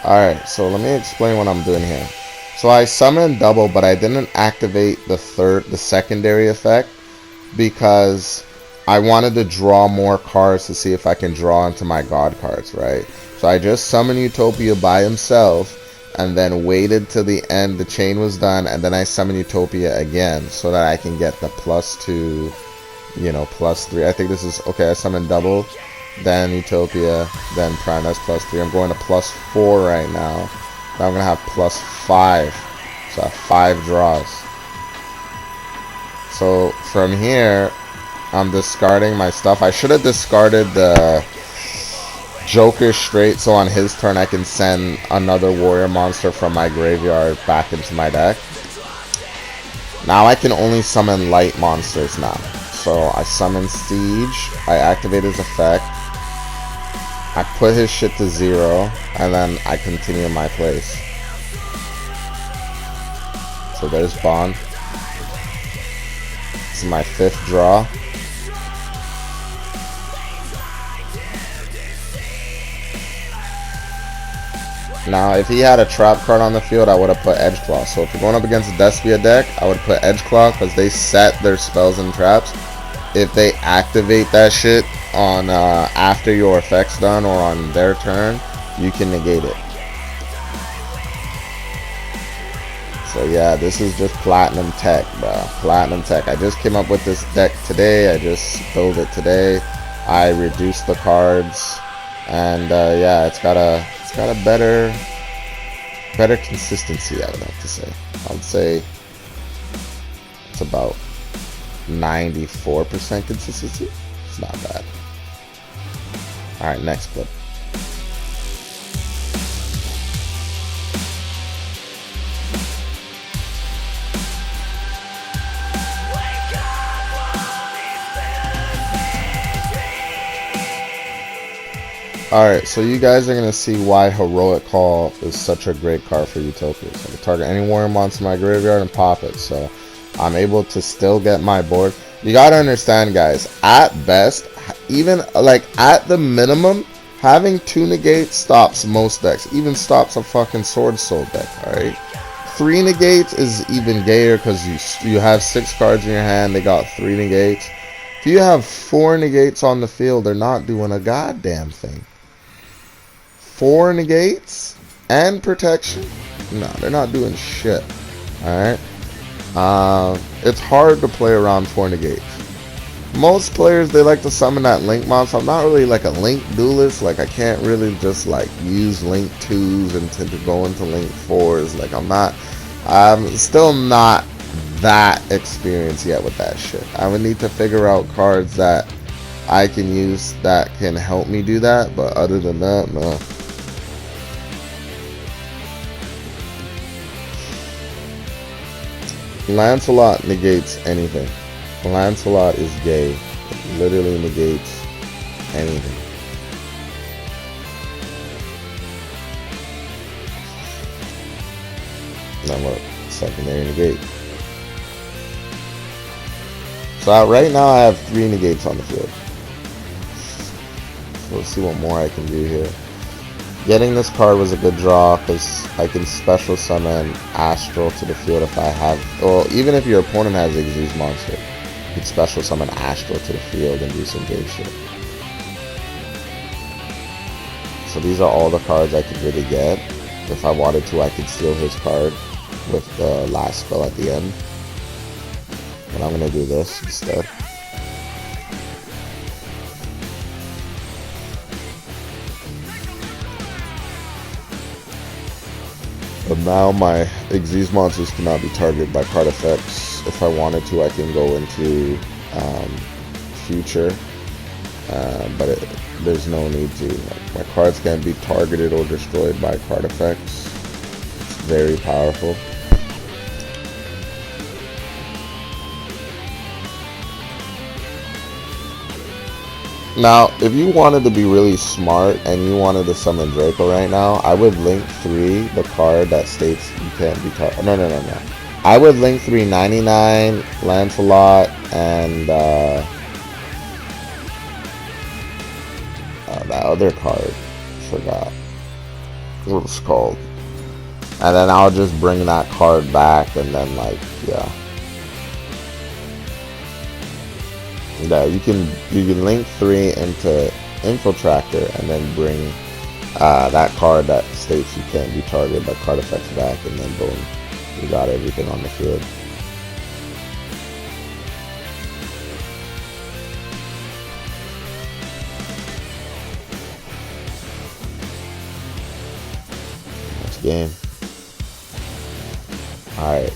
Alright, so let me explain what I'm doing here. So I summoned double, but I didn't activate the secondary effect because I wanted to draw more cards to see if I can draw into my god cards, right? So I just summoned Utopia by himself and then waited till the end, the chain was done, and then I summoned Utopia again so that I can get the +2, you know, +3. I think this is, okay, I summoned double, then Utopia, then Prime, that's +3. I'm going to +4 right now. Now I'm going to have +5. So I have 5 draws. So from here, I'm discarding my stuff. I should have discarded the Joker straight, so on his turn I can send another warrior monster from my graveyard back into my deck. Now I can only summon light monsters now. So I summon Siege, I activate his effect, I put his shit to 0, and then I continue my place. So there's Bond. This is my 5th draw. Now, if he had a trap card on the field, I would have put Edgeclaw. So if you're going up against a Despia deck, I would put Edgeclaw because they set their spells and traps. If they activate that shit on after your effect's done or on their turn, you can negate it. So yeah, this is just platinum tech, bro. Platinum tech. I just came up with this deck today. I just built it today. I reduced the cards, and yeah, it's got a better consistency, I would have to say. I would say it's about 94% consistency. It's not bad. Alright, next clip. Alright, so you guys are going to see why Heroic Call is such a great card for Utopia. So I can target any warrior monster in my graveyard and pop it. So I'm able to still get my board. You got to understand, guys, at best, even like at the minimum, having 2 negates stops most decks. Even stops a fucking Sword Soul deck, alright? 3 negates is even gayer because you have 6 cards in your hand, they got 3 negates. If you have 4 negates on the field, they're not doing a goddamn thing. 4 negates and protection? No, they're not doing shit. Alright? It's hard to play around 4 negates. Most players, they like to summon that Link monster. I'm not really like a Link duelist. Like, I can't really just like use Link 2s and to go into Link 4s. Like, I'm still not that experienced yet with that shit. I would need to figure out cards that I can use that can help me do that. But other than that, no. Lancelot negates anything. Lancelot is gay. It literally negates anything. Now look, secondary negate. So right now I have 3 negates on the field. So let's see what more I can do here. Getting this card was a good draw because I can special summon Astral to the field if I have, well, even if your opponent has Yugioh Monster, you can special summon Astral to the field and do some big shit. So these are all the cards I could really get. If I wanted to, I could steal his card with the last spell at the end. But I'm going to do this instead. But now my Yugioh monsters cannot be targeted by card effects. If I wanted to, I can go into future, but there's no need to. Like, my cards can't be targeted or destroyed by card effects. It's very powerful. Now, if you wanted to be really smart and you wanted to summon Draco right now, I would link 3, the card that states you can't be targeted. No. I would link 3, 99, Lancelot, and that other card. Forgot. what's it called, and then I'll just bring that card back, and then like yeah, you can link 3 into Infiltrator, and then bring that card that states you can't be targeted by card effects back, and then boom, you got everything on the field. Next game. Alright.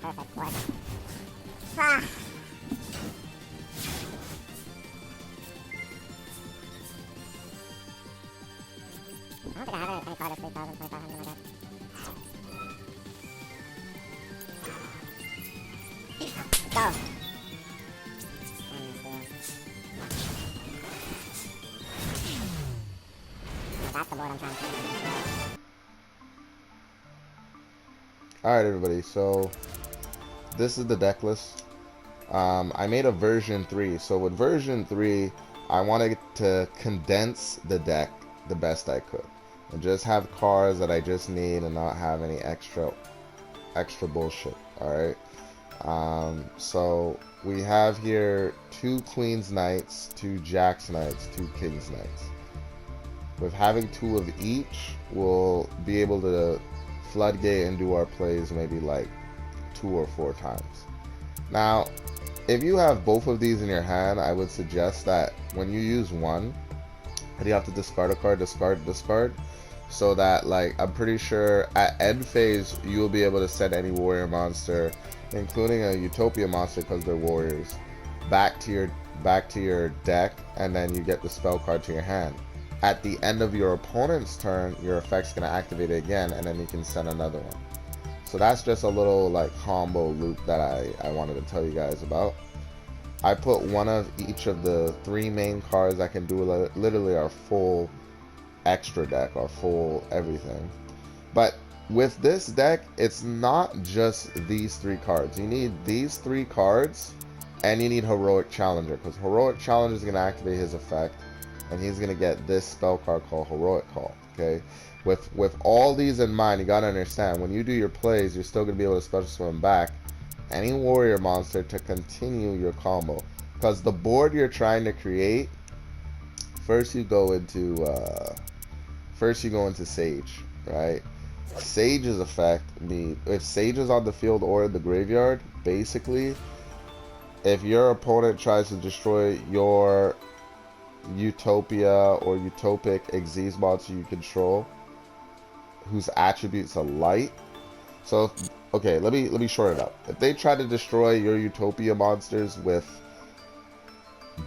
Perfect work. Ah. I don't think I have any card of 3,000, 2,500 in my deck. Let's go. That's the board I'm trying to play. Alright everybody, so this is the deck list. I made a version 3. So with version 3, I wanted to condense the deck the best I could. And just have cards that I just need and not have any extra bullshit. Alright. So we have here 2 Queen's Knights, 2 Jack's Knights, 2 King's Knights. With having 2 of each, we'll be able to floodgate and do our plays maybe like 2 or 4 times. Now, if you have both of these in your hand, I would suggest that when you use one, you have to discard a card, discard, so that, like, I'm pretty sure at end phase you will be able to send any warrior monster, including a Utopia monster because they're warriors, back to your deck, and then you get the spell card to your hand. At the end of your opponent's turn, your effect's gonna activate it again, and then you can send another one. So that's just a little like combo loop that I wanted to tell you guys about. I put one of each of the 3 main cards that can do literally our full extra deck, our full everything. But with this deck, it's not just these 3 cards. You need these 3 cards, and you need Heroic Challenger, because Heroic Challenger is going to activate his effect, and he's going to get this spell card called Heroic Call. Okay, with all these in mind, you got to understand, when you do your plays, you're still going to be able to special summon back any warrior monster to continue your combo. Because the board you're trying to create, first you go into Sage, right? Sage's effect, if Sage is on the field or the graveyard, basically, if your opponent tries to destroy your Utopia or Utopic Xyz monster you control, whose attributes are light. So, okay, let me short it up. If they try to destroy your Utopia monsters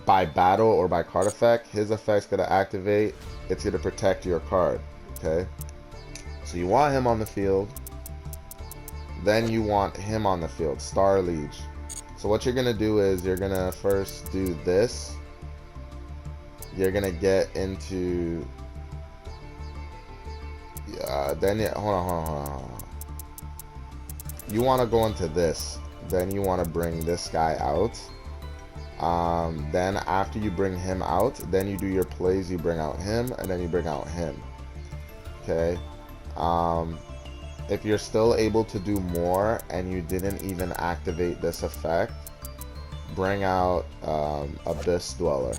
by battle or by card effect, his effect's gonna activate. It's gonna protect your card. Okay. So you want him on the field. Then you want him on the field. Star Liege. So what you're gonna do is you're gonna first do this. You're gonna get into hold on. You want to go into this, then you want to bring this guy out. Then after you bring him out, then you do your plays, you bring out him, and then you bring out him. Okay. If you're still able to do more and you didn't even activate this effect, bring out Abyss Dweller,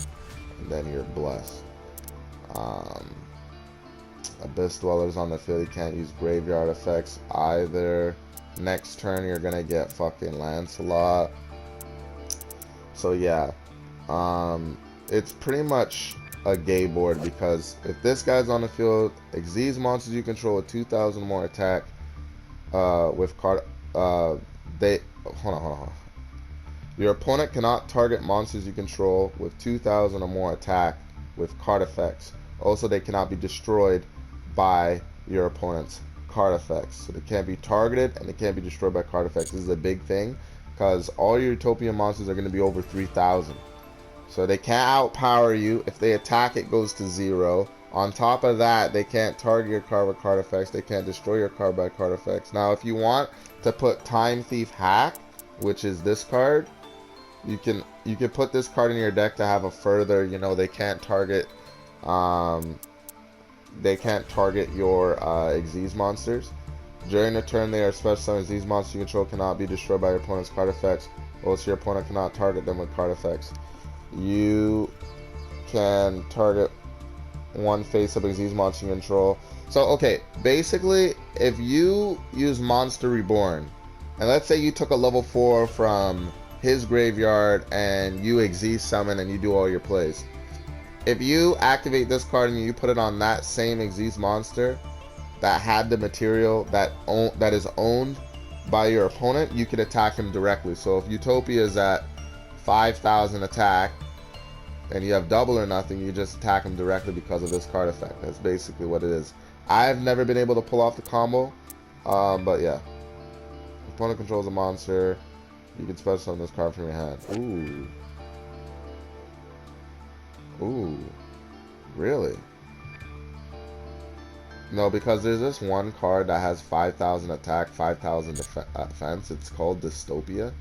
and then you're blessed. Abyss Dweller's on the field, you can't use graveyard effects either. Next turn you're gonna get fucking Lancelot. So yeah, it's pretty much a gay board, because if this guy's on the field, Xyz monsters you control with 2,000 more attack, with card, hold on. Your opponent cannot target monsters you control with 2,000 or more attack with card effects. Also, they cannot be destroyed by your opponent's card effects. So they can't be targeted and they can't be destroyed by card effects. This is a big thing, because all your Utopian monsters are going to be over 3,000. So they can't outpower you. If they attack, it goes to 0. On top of that, they can't target your card with card effects. They can't destroy your card by card effects. Now, if you want to put Time Thief Hack, which is this card, you can put this card in your deck to have a further, they can't target your Xyz monsters. During the turn they are special summoned. These monsters you control cannot be destroyed by your opponent's card effects. Also, your opponent cannot target them with card effects. You can target one face-up Xyz monster you control. So, okay, basically, if you use Monster Reborn, and let's say you took a level 4 from his graveyard and you Xyz summon and you do all your plays. If you activate this card and you put it on that same Xyz monster that had the material that is owned by your opponent, you can attack him directly. So if Utopia is at 5,000 attack and you have double or nothing, you just attack him directly because of this card effect. That's basically what it is. I've never been able to pull off the combo, but yeah. Opponent controls a monster, you can special summon this card from your hand. Ooh, really? No, because there's this one card that has 5,000 attack, 5,000 defense. It's called Dystopia.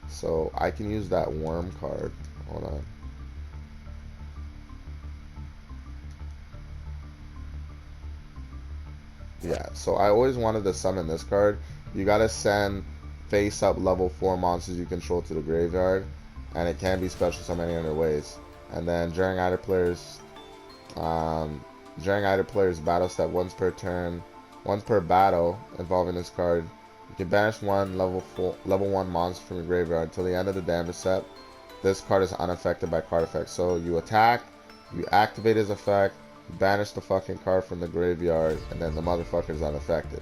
So I can use that worm card. Hold on. Yeah, so I always wanted to summon this card. You gotta send face-up level 4 monsters you control to the graveyard, and it can be special summoned any other ways. And then during either player's battle step, once per battle involving this card, you can banish one level 1 monster from your graveyard until the end of the damage step. This card is unaffected by card effects. So you attack, you activate his effect, banish the fucking card from the graveyard, and then the motherfucker is unaffected.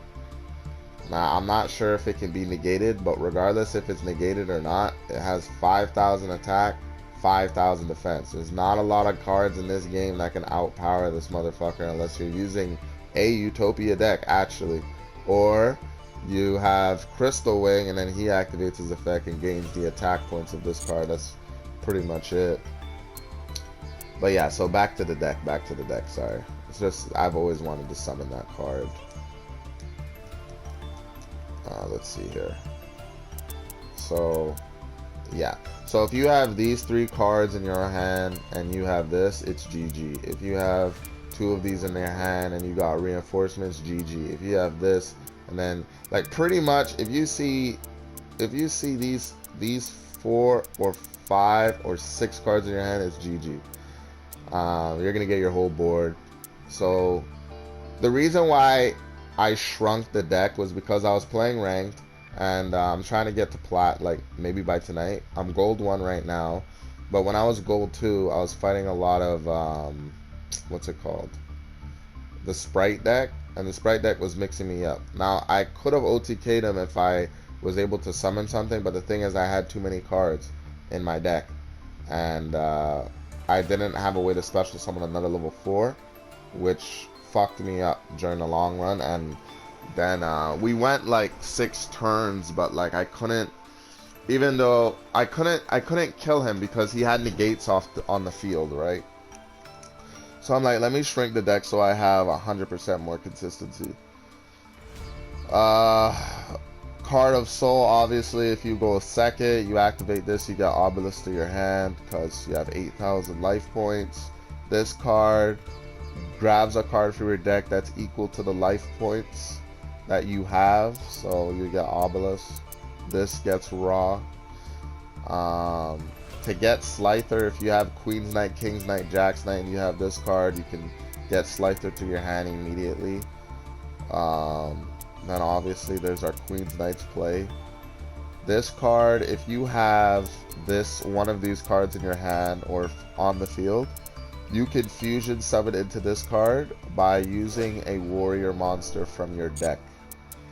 Now, I'm not sure if it can be negated, but regardless if it's negated or not, it has 5,000 attack, 5,000 defense. There's not a lot of cards in this game that can outpower this motherfucker unless you're using a Utopia deck, actually. Or you have Crystal Wing, and then he activates his effect and gains the attack points of this card. That's pretty much it. But yeah, so back to the deck, sorry. It's just, I've always wanted to summon that card. Let's see here. So, yeah. So if you have these 3 cards in your hand and you have this, it's GG. If you have 2 of these in your hand and you got reinforcements, GG. If you have this, and then, like, pretty much, if you see these 4 or 5 or 6 cards in your hand, it's GG. You're gonna get your whole board. So the reason why I shrunk the deck was because I was playing ranked, and I'm trying to get to plat, like, maybe by tonight. I'm gold 1 right now, but when I was gold 2, I was fighting a lot of what's it called, the Sprite deck, and the Sprite deck was mixing me up. Now, I could have OTK'd him if I was able to summon something, but the thing is, I had too many cards in my deck, and I didn't have a way to special summon another level 4, which fucked me up during the long run. And then we went like 6 turns, but like I couldn't, even though I couldn't kill him because he had negates on the field, right? So I'm like, let me shrink the deck so I have 100% more consistency. Card of Soul, obviously, if you go second, you activate this, you get Obelisk to your hand because you have 8,000 life points. This card grabs a card from your deck that's equal to the life points that you have, so you get Obelisk. This gets Raw. To get Slyther, if you have Queen's Knight, King's Knight, Jack's Knight, and you have this card, you can get Slyther to your hand immediately. Then obviously there's our Queen's Knight's play. This card, if you have one of these cards in your hand or on the field, you can fusion summon into this card by using a warrior monster from your deck.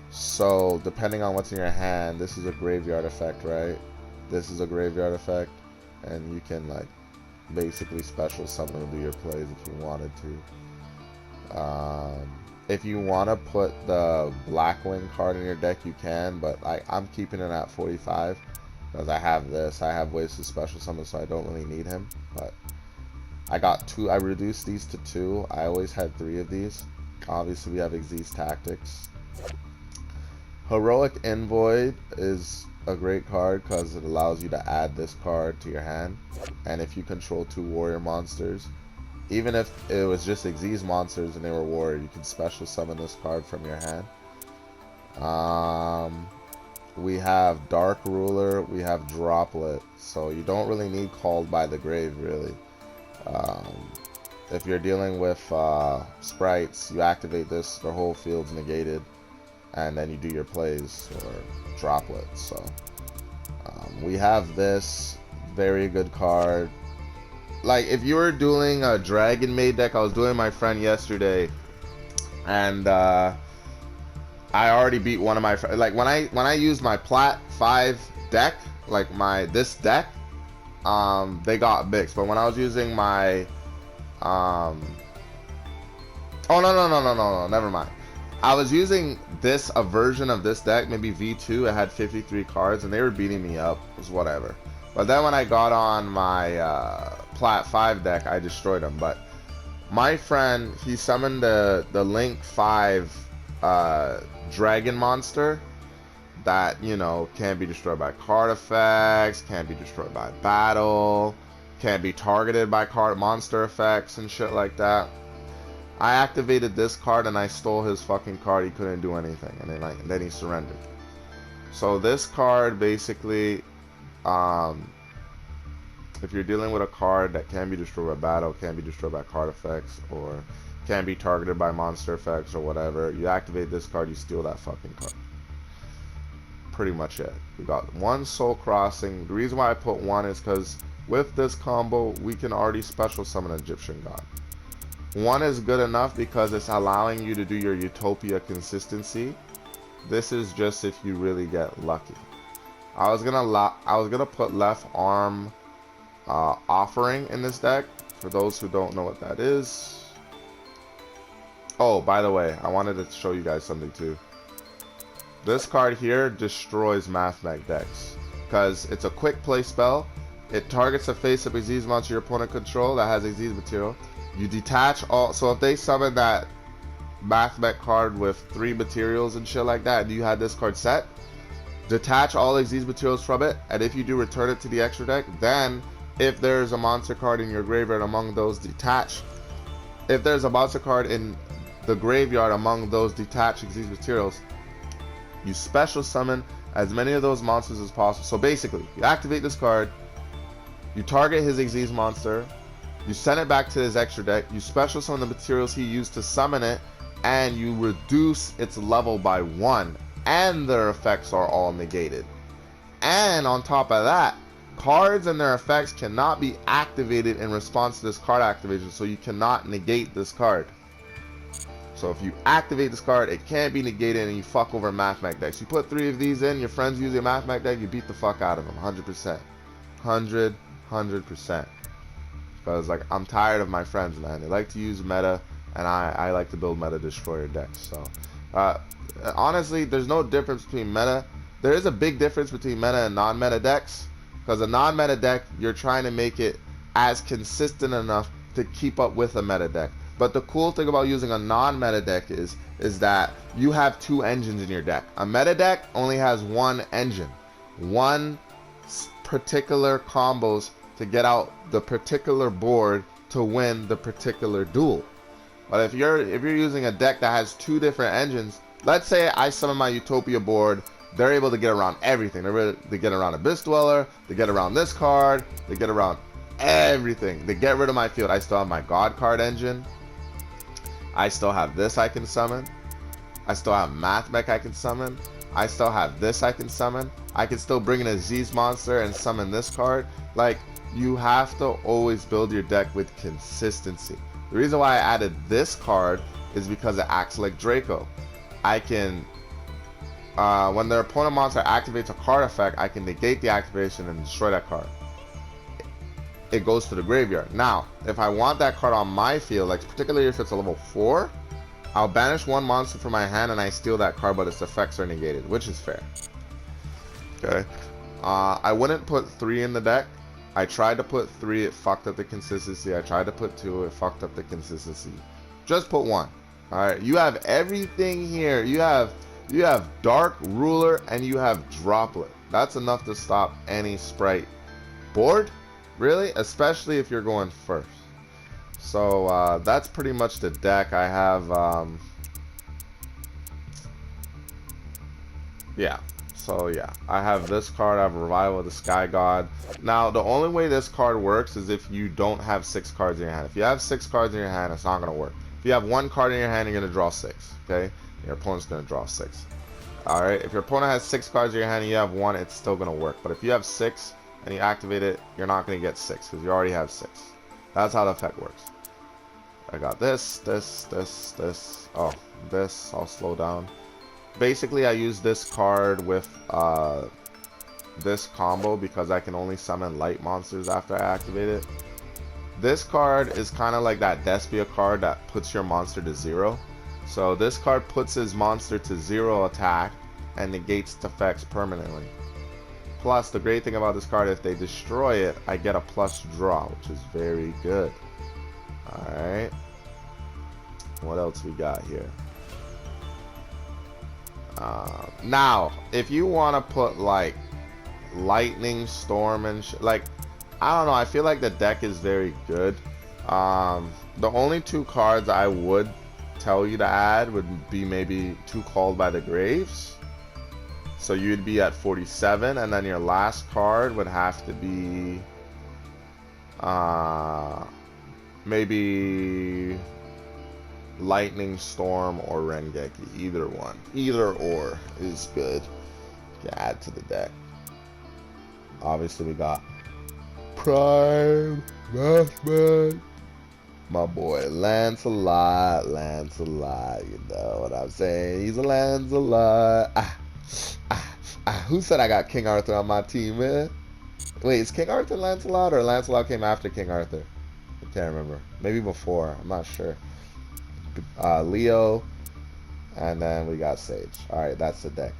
So depending on what's in your hand, this is a graveyard effect, right? This is a graveyard effect, and you can like basically special summon and do your plays if you wanted to. If you want to put the Blackwing card in your deck, you can, but I'm keeping it at 45 because I have this. I have ways to special summon, so I don't really need him. But I got 2. I reduced these to 2. I always had 3 of these. Obviously, we have Xyz Tactics. Heroic Envoy is a great card because it allows you to add this card to your hand. And if you control 2 warrior monsters, even if it was just Xyz monsters and they were warrior, you can special summon this card from your hand. We have Dark Ruler, we have Droplet, so you don't really need Called by the Grave, really. if you're dealing with sprites, you activate this, the whole field's negated, and then you do your plays or droplets. So we have this very good card. Like if you were doing a dragon maid deck, I was doing my friend yesterday, and I already beat one of my friends. Like when I used my Plat 5 deck, like this deck, they got mixed. But when I was using my oh no, never mind. I was using a version of this deck, maybe V2. It had 53 cards, and they were beating me up. It was whatever. But then when I got on my Plat 5 deck, I destroyed them. But my friend, he summoned the Link 5 Dragon Monster that, you know, can't be destroyed by card effects, can't be destroyed by battle, can't be targeted by monster effects and shit like that. I activated this card and I stole his fucking card. He couldn't do anything, and then he surrendered. So this card basically, if you're dealing with a card that can be destroyed by battle, can be destroyed by card effects, or can be targeted by monster effects or whatever, you activate this card, you steal that fucking card. Pretty much it. We got one Soul Crossing. The reason why I put one is because with this combo, we can already special summon Egyptian God. One is good enough because it's allowing you to do your Utopia consistency. This is just if you really get lucky. I was gonna put left arm offering in this deck for those who don't know what that is. Oh, by the way, I wanted to show you guys something too. This card here destroys Mathmech decks because it's a quick play spell. It targets a face-up Aziz monster your opponent control that has Aziz material. You detach all, so if they summon that Mathmech card with 3 materials and shit like that, and you had this card set, detach all Aziz materials from it, and if you do, return it to the extra deck. Then, if there's a monster card in your graveyard among those detached, if there's a monster card in the graveyard among those detached Aziz materials, you special summon as many of those monsters as possible. So basically, you activate this card, you target his Aziz monster, you send it back to his extra deck, you special summon the materials he used to summon it, and you reduce its level by 1, and their effects are all negated. And on top of that, cards and their effects cannot be activated in response to this card activation, so you cannot negate this card. So if you activate this card, it can't be negated, and you fuck over Mathmech decks. You put 3 of these in, your friends use a Mathmech deck, you beat the fuck out of them, 100%. 100%. Because, like, I'm tired of my friends, man. They like to use meta, and I like to build meta destroyer decks. So, honestly, there's no difference between meta. There is a big difference between meta and non-meta decks. Because a non-meta deck, you're trying to make it as consistent enough to keep up with a meta deck. But the cool thing about using a non-meta deck is that you have 2 engines in your deck. A meta deck only has 1 engine. 1 particular combos to get out the particular board to win the particular duel. But if you're using a deck that has 2 different engines, let's say I summon my Utopia board, they're able to get around everything. They're able to get around Abyss Dweller, they get around this card, they get around everything. They get rid of my field. I still have my God card engine. I still have this I can summon. I still have Mathmech I can summon. I still have this I can summon. I can still bring in a Aziz monster and summon this card. Like, you have to always build your deck with consistency. The reason why I added this card is because it acts like Draco. I can, when their opponent monster activates a card effect, I can negate the activation and destroy that card. It goes to the graveyard. Now, if I want that card on my field, like particularly if it's a level 4, I'll banish 1 monster from my hand and I steal that card, but its effects are negated, which is fair. Okay. I wouldn't put 3 in the deck. I tried to put 3, it fucked up the consistency. I tried to put 2, it fucked up the consistency. Just put 1. Alright, you have everything here. You have Dark Ruler and you have Droplet. That's enough to stop any sprite board, really, especially if you're going first. So that's pretty much the deck. I have yeah. So yeah, I have this card. I have Revival of the Sky God. Now, the only way this card works is if you don't have 6 cards in your hand. If you have 6 cards in your hand, it's not going to work. If you have 1 card in your hand, you're going to draw 6, okay? Your opponent's going to draw 6. Alright, if your opponent has 6 cards in your hand and you have 1, it's still going to work. But if you have 6 and you activate it, you're not going to get 6 because you already have 6. That's how the effect works. I got this. Oh, this. I'll slow down. Basically, I use this card with this combo because I can only summon light monsters after I activate it. This card is kind of like that Despia card that puts your monster to 0. So this card puts his monster to 0 attack and negates its effects permanently. Plus, the great thing about this card, if they destroy it, I get a plus draw, which is very good. Alright. What else we got here? Now, if you want to put like lightning storm and like, I don't know, I feel like the deck is very good. The only 2 cards I would tell you to add would be maybe 2 Called by the Graves, so you'd be at 47, and then your last card would have to be maybe Lightning Storm or Rengeki. Either one. Either or is good to add to the deck. Obviously, we got Prime Master, my boy Lancelot. You know what I'm saying? He's a Lancelot. Who said I got King Arthur on my team, man? Wait, is King Arthur Lancelot or Lancelot came after King Arthur? I can't remember. Maybe before. I'm not sure. Leo, and then we got Sage. Alright, that's the deck.